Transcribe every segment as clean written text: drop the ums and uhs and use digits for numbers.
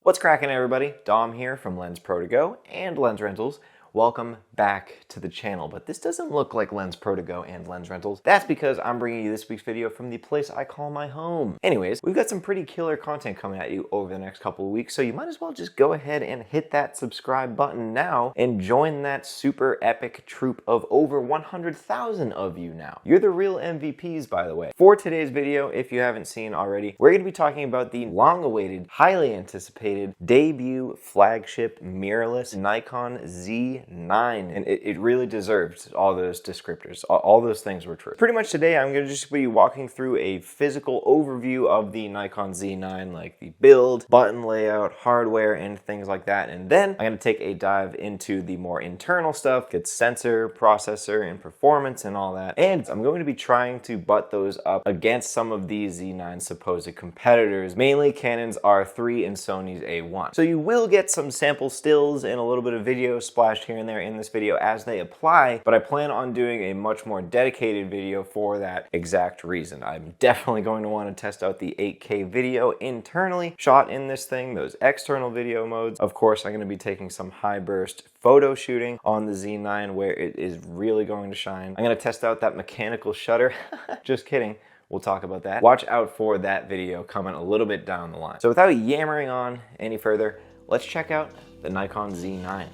What's cracking, everybody? Dom here from Lensprotogo and Lens Rentals. Welcome back to the channel, but this doesn't look like Lensprotogo and Lens Rentals. That's because I'm bringing you this week's video from the place I call my home. Anyways, we've got some pretty killer content coming at you over the next couple of weeks, so you might as well just go ahead and hit that subscribe button now and join that super epic troop of over 100,000 of you now. You're the real MVPs, by the way. For today's video, if you haven't seen already, we're going to be talking about the long-awaited, highly anticipated debut flagship mirrorless Nikon Z9, and it really deserves all those descriptors. All those things were true. Pretty much today I'm going to just be walking through a physical overview of the Nikon Z9, like the build, button layout, hardware, and things like that, and then I'm going to take a dive into the more internal stuff, its sensor, processor, and performance and all that, and I'm going to be trying to butt those up against some of these Z9's supposed competitors, mainly Canon's R3 and Sony's A1. So you will get some sample stills and a little bit of video splashed here and there in this video as they apply, but I plan on doing a much more dedicated video for that exact reason. I'm definitely going to want to test out the 8K video internally shot in this thing, those external video modes. Of course, I'm going to be taking some high burst photo shooting on the Z9 where it is really going to shine. I'm going to test out that mechanical shutter. Just kidding. We'll talk about that. Watch out for that video coming a little bit down the line. So without yammering on any further, let's check out the Nikon Z9.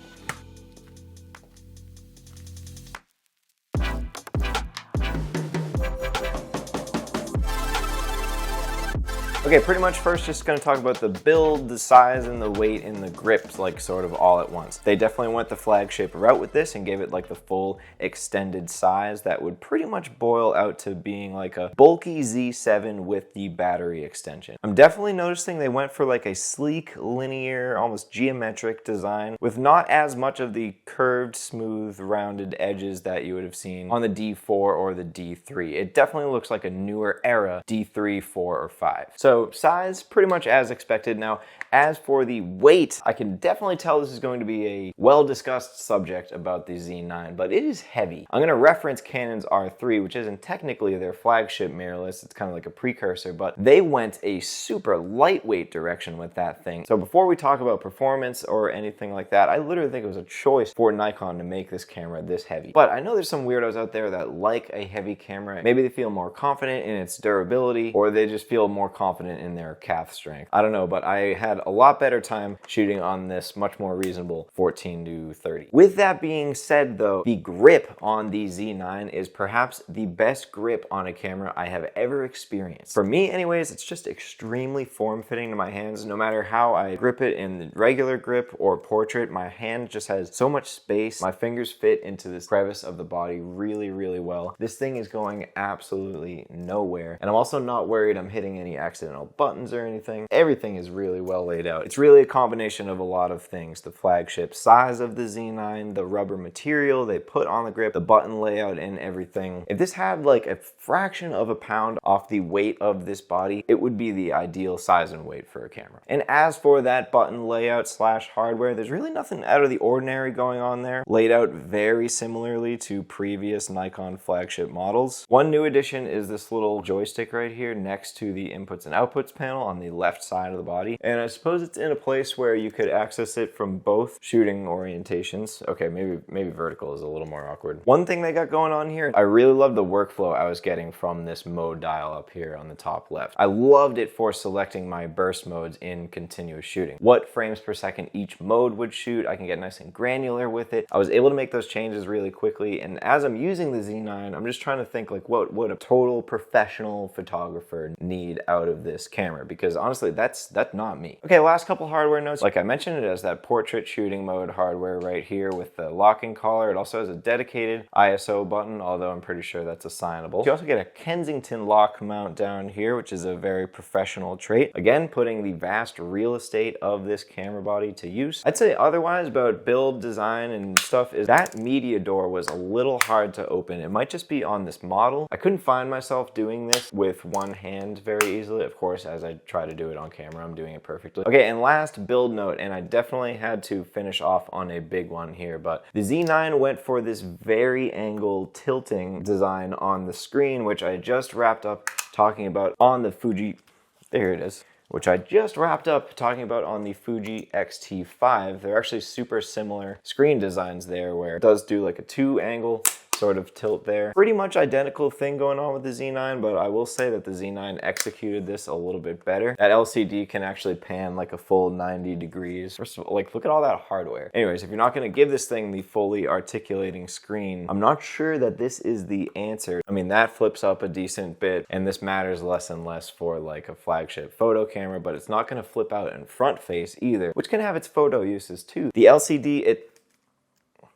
Okay, pretty much first just gonna talk about the build, the size, and the weight, and the grips, like sort of all at once. They definitely went the flagship route with this and gave it like the full extended size that would pretty much boil out to being like a bulky Z7 with the battery extension. I'm definitely noticing they went for like a sleek, linear, almost geometric design with not as much of the curved, smooth, rounded edges that you would have seen on the D4 or the D3. It definitely looks like a newer era D3, 4, or 5. So size, pretty much as expected. Now, as for the weight, I can definitely tell this is going to be a well-discussed subject about the Z9, but it is heavy. I'm going to reference Canon's R3, which isn't technically their flagship mirrorless. It's kind of like a precursor, but they went a super lightweight direction with that thing. So before we talk about performance or anything like that, I literally think it was a choice for Nikon to make this camera this heavy. But I know there's some weirdos out there that like a heavy camera. Maybe they feel more confident in its durability, or they just feel more confident in their calf strength. I don't know, but I had a lot better time shooting on this much more reasonable 14 to 30. With that being said though, the grip on the Z9 is perhaps the best grip on a camera I have ever experienced. For me anyways, it's just extremely form-fitting to my hands. No matter how I grip it in the regular grip or portrait, my hand just has so much space. My fingers fit into this crevice of the body really, really well. This thing is going absolutely nowhere. And I'm also not worried I'm hitting any accidental buttons or anything. Everything is really well laid out. It's really a combination of a lot of things. The flagship size of the Z9, the rubber material they put on the grip, the button layout, and everything. If this had like a fraction of a pound off the weight of this body, it would be the ideal size and weight for a camera. And as for that button layout slash hardware, there's really nothing out of the ordinary going on there. Laid out very similarly to previous Nikon flagship models. One new addition is this little joystick right here next to the inputs and outputs panel on the left side of the body, and I suppose it's in a place where you could access it from both shooting orientations. Okay, maybe vertical is a little more awkward. One thing they got going on here, I really love the workflow I was getting from this mode dial up here on the top left. I loved it for selecting my burst modes in continuous shooting. What frames per second each mode would shoot, I can get nice and granular with it. I was able to make those changes really quickly, and as I'm using the Z9, I'm just trying to think like what would a total professional photographer need out of this camera, because honestly that's not me. Okay, last couple hardware notes. Like I mentioned, it has that portrait shooting mode hardware right here with the locking collar. It also has a dedicated ISO button, although I'm pretty sure that's assignable. You also get a Kensington lock mount down here, which is a very professional trait. Again, putting the vast real estate of this camera body to use. I'd say otherwise about build, design, and stuff is that media door was a little hard to open. It might just be on this model. I couldn't find myself doing this with one hand very easily. Of course, as I try to do it on camera, I'm doing it perfectly. Okay, and last build note, and I definitely had to finish off on a big one here, but the Z9 went for this very angle tilting design on the screen, which I just wrapped up talking about on the Fuji, there it is, which I just wrapped up talking about on the Fuji X-T5. They're actually super similar screen designs there, where it does do like a 2-angle sort of tilt there. Pretty much identical thing going on with the Z9, but I will say that the Z9 executed this a little bit better. That LCD can actually pan like a full 90 degrees. First of all, like, look at all that hardware. Anyways, if you're not gonna give this thing the fully articulating screen, I'm not sure that this is the answer. I mean, that flips up a decent bit, and this matters less and less for like a flagship photo camera, but it's not gonna flip out in front face either, which can have its photo uses too. The LCD,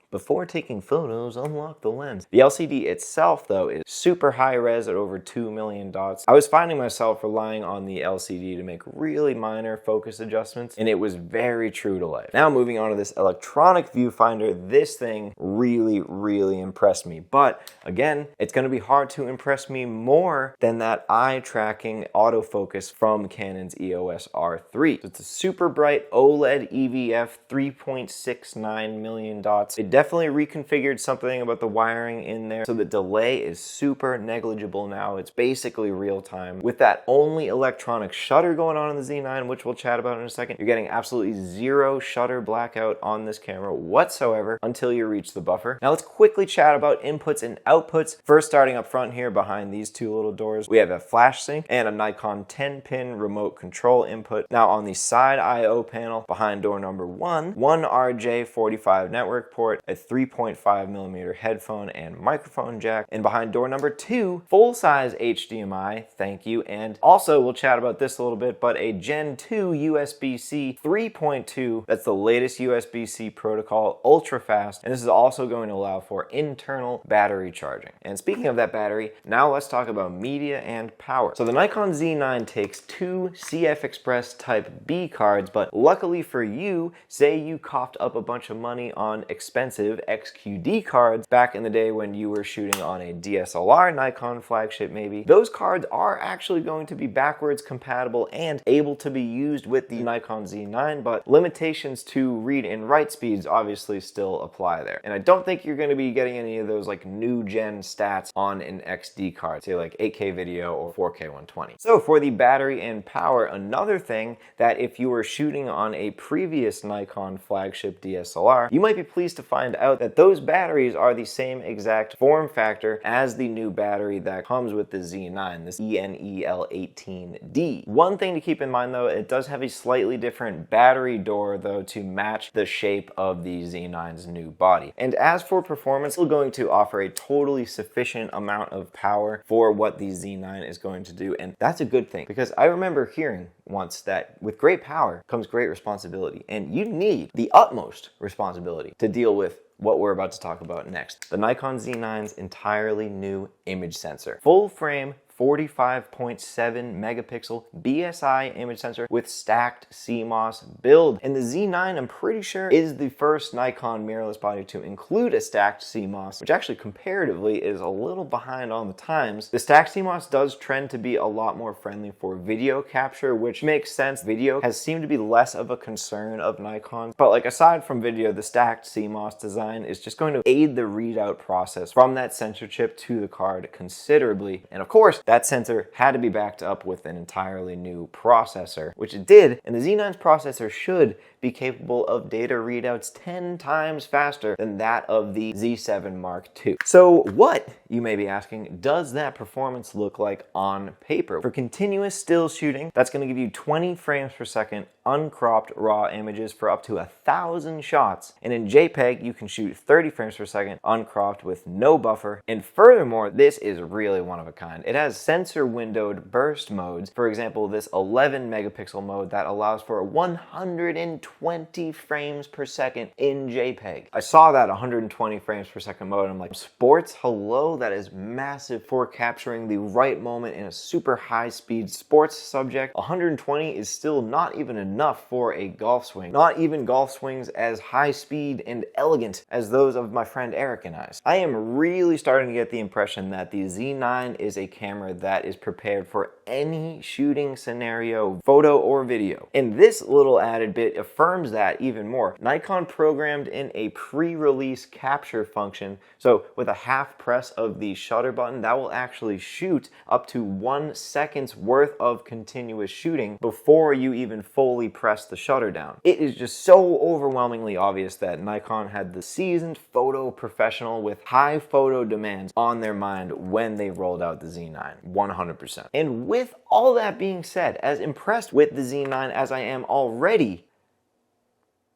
before taking photos, unlock the lens. The LCD itself, though, is super high res at over 2 million dots. I was finding myself relying on the LCD to make really minor focus adjustments, and it was very true to life. Now moving on to this electronic viewfinder, this thing really, really impressed me. But again, it's gonna be hard to impress me more than that eye-tracking autofocus from Canon's EOS R3. So it's a super bright OLED EVF, 3.69 million dots. It definitely reconfigured something about the wiring in there, so the delay is super negligible now. It's basically real time. With that only electronic shutter going on in the Z9, which we'll chat about in a second, you're getting absolutely zero shutter blackout on this camera whatsoever until you reach the buffer. Now let's quickly chat about inputs and outputs. First, starting up front here behind these two little doors, we have a flash sync and a Nikon 10-pin remote control input. Now on the side I/O panel behind door number one RJ45 network port, a 3.5mm headphone and microphone jack, and behind door number 2, full-size HDMI, thank you, and also we'll chat about this a little bit, but a Gen 2 USB-C 3.2, that's the latest USB-C protocol, ultra fast, and this is also going to allow for internal battery charging. And speaking of that battery, now let's talk about media and power. So the Nikon Z9 takes 2 CF Express Type B cards, but luckily for you, say you coughed up a bunch of money on expensive XQD cards back in the day when you were shooting on a DSLR Nikon flagship maybe, those cards are actually going to be backwards compatible and able to be used with the Nikon Z9, but limitations to read and write speeds obviously still apply there. And I don't think you're going to be getting any of those like new gen stats on an XD card, say like 8K video or 4K 120. So for the battery and power, another thing that if you were shooting on a previous Nikon flagship DSLR, you might be pleased to find out that those batteries are the same exact form factor as the new battery that comes with the Z9, this ENEL18D. One thing to keep in mind though, it does have a slightly different battery door though to match the shape of the Z9's new body. And as for performance, it's going to offer a totally sufficient amount of power for what the Z9 is going to do, and that's a good thing, because I remember hearing once that with great power comes great responsibility, and you need the utmost responsibility to deal with what we're about to talk about next. The Nikon Z9's entirely new image sensor. Full frame 45.7 megapixel BSI image sensor with stacked CMOS build. And the Z9, I'm pretty sure, is the first Nikon mirrorless body to include a stacked CMOS, which actually comparatively is a little behind on the times. The stacked CMOS does trend to be a lot more friendly for video capture, which makes sense. Video has seemed to be less of a concern of Nikon, but like aside from video, the stacked CMOS design is just going to aid the readout process from that sensor chip to the card considerably. And of course, that sensor had to be backed up with an entirely new processor, which it did, and the Z9's processor should be capable of data readouts 10 times faster than that of the Z7 Mark II. So what, you may be asking, does that performance look like on paper? For continuous still shooting, that's going to give you 20 frames per second uncropped raw images for up to 1,000 shots. And in JPEG, you can shoot 30 frames per second uncropped with no buffer. And furthermore, this is really one of a kind. It has sensor windowed burst modes. For example, this 11 megapixel mode that allows for 120 frames per second in JPEG. I saw that 120 frames per second mode and I'm like, sports, hello? That is massive for capturing the right moment in a super high speed sports subject. 120 is still not even enough for a golf swing. Not even golf swings as high speed and elegant as those of my friend Eric and I. I am really starting to get the impression that the Z9 is a camera that is prepared for any shooting scenario, photo or video. And this little added bit affirms that even more. Nikon programmed in a pre-release capture function, so with a half press of the shutter button, that will actually shoot up to 1 second's worth of continuous shooting before you even fully press the shutter down. It is just so overwhelmingly obvious that Nikon had the seasoned photo professional with high photo demands on their mind when they rolled out the Z9, 100%. And with all that being said, as impressed with the Z9 as I am already,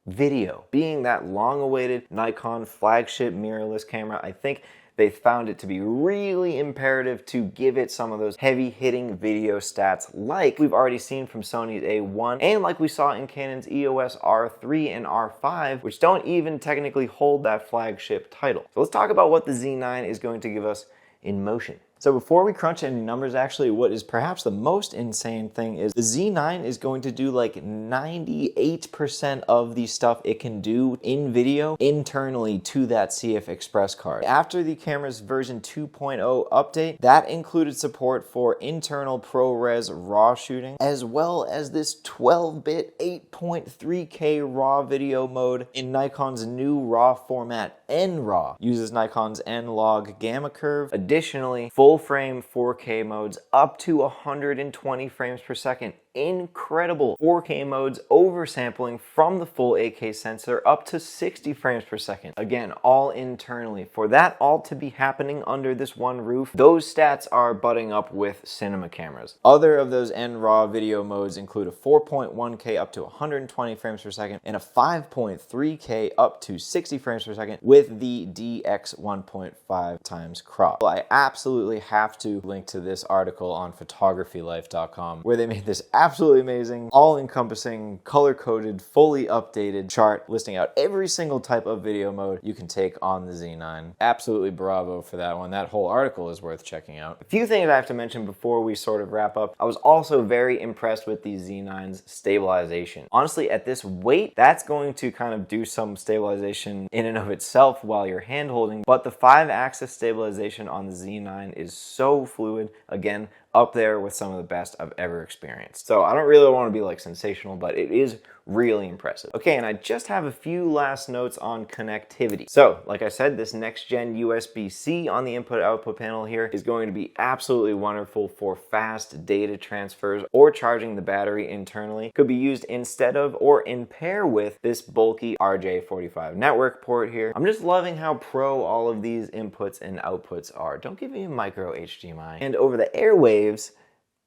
video being that long-awaited Nikon flagship mirrorless camera, I think they found it to be really imperative to give it some of those heavy-hitting video stats like we've already seen from Sony's A1 and like we saw in Canon's EOS R3 and R5, which don't even technically hold that flagship title. So let's talk about what the Z9 is going to give us in motion. So before we crunch any numbers, actually what is perhaps the most insane thing is the Z9 is going to do like 98% of the stuff it can do in video internally to that CF Express card. After the camera's version 2.0 update, that included support for internal ProRes RAW shooting, as well as this 12-bit 8.3K RAW video mode in Nikon's new RAW format, NRAW. Uses Nikon's N-Log gamma curve. Additionally, full-frame 4K modes up to 120 frames per second. Incredible 4K modes oversampling from the full 8K sensor up to 60 frames per second. Again, all internally. For that all to be happening under this one roof, those stats are butting up with cinema cameras. Other of those NRAW video modes include a 4.1K up to 120 frames per second and a 5.3K up to 60 frames per second with the DX 1.5 times crop. Well, I absolutely have to link to this article on photographylife.com where they made this absolutely amazing, all-encompassing, color-coded, fully updated chart listing out every single type of video mode you can take on the Z9. Absolutely bravo for that one. That whole article is worth checking out. A few things I have to mention before we sort of wrap up. I was also very impressed with the Z9's stabilization. Honestly, at this weight, that's going to kind of do some stabilization in and of itself while you're hand-holding, but the 5-axis stabilization on the Z9 is so fluid. Again, up there with some of the best I've ever experienced. So I don't really want to be like sensational, but it is really impressive. Okay, and I just have a few last notes on connectivity. So, like I said, this next-gen USB-C on the input-output panel here is going to be absolutely wonderful for fast data transfers or charging the battery internally. Could be used instead of or in pair with this bulky RJ45 network port here. I'm just loving how pro all of these inputs and outputs are. Don't give me a micro HDMI. And over the airwaves,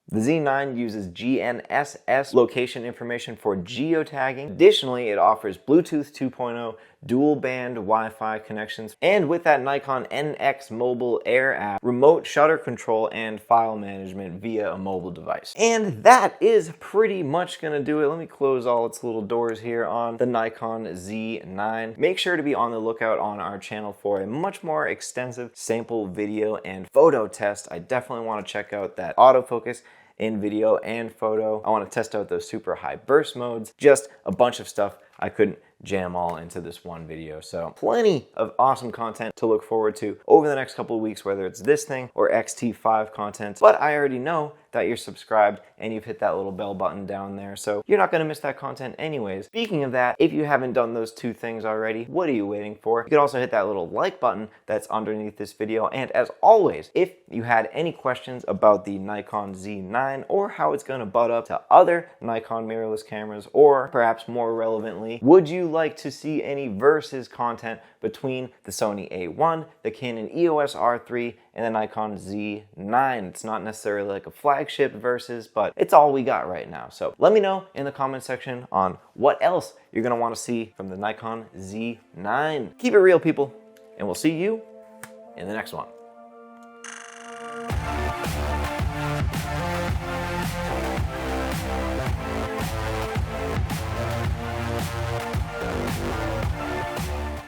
the Z9 uses GNSS location information for geotagging. Additionally, it offers Bluetooth 2.0, dual band Wi-Fi connections, and with that Nikon NX Mobile Air app, remote shutter control and file management via a mobile device. And that is pretty much gonna do it. Let me close all its little doors here on the Nikon Z9. Make sure to be on the lookout on our channel for a much more extensive sample video and photo test. I definitely want to check out that autofocus in video and photo. I want to test out those super high burst modes, just a bunch of stuff I couldn't jam all into this one video. So plenty of awesome content to look forward to over the next couple of weeks, whether it's this thing or XT5 content. But I already know that you're subscribed and you've hit that little bell button down there, so you're not gonna miss that content anyways. Speaking of that, if you haven't done those two things already, what are you waiting for? You can also hit that little like button that's underneath this video. And as always, if you had any questions about the Nikon Z9 or how it's gonna butt up to other Nikon mirrorless cameras, or perhaps more relevantly, would you like to see any versus content between the Sony A1, the Canon EOS R3, and the Nikon Z9? It's not necessarily like a flagship versus, but it's all we got right now. So let me know in the comment section on what else you're gonna want to see from the Nikon Z9. Keep it real, people, and we'll see you in the next one.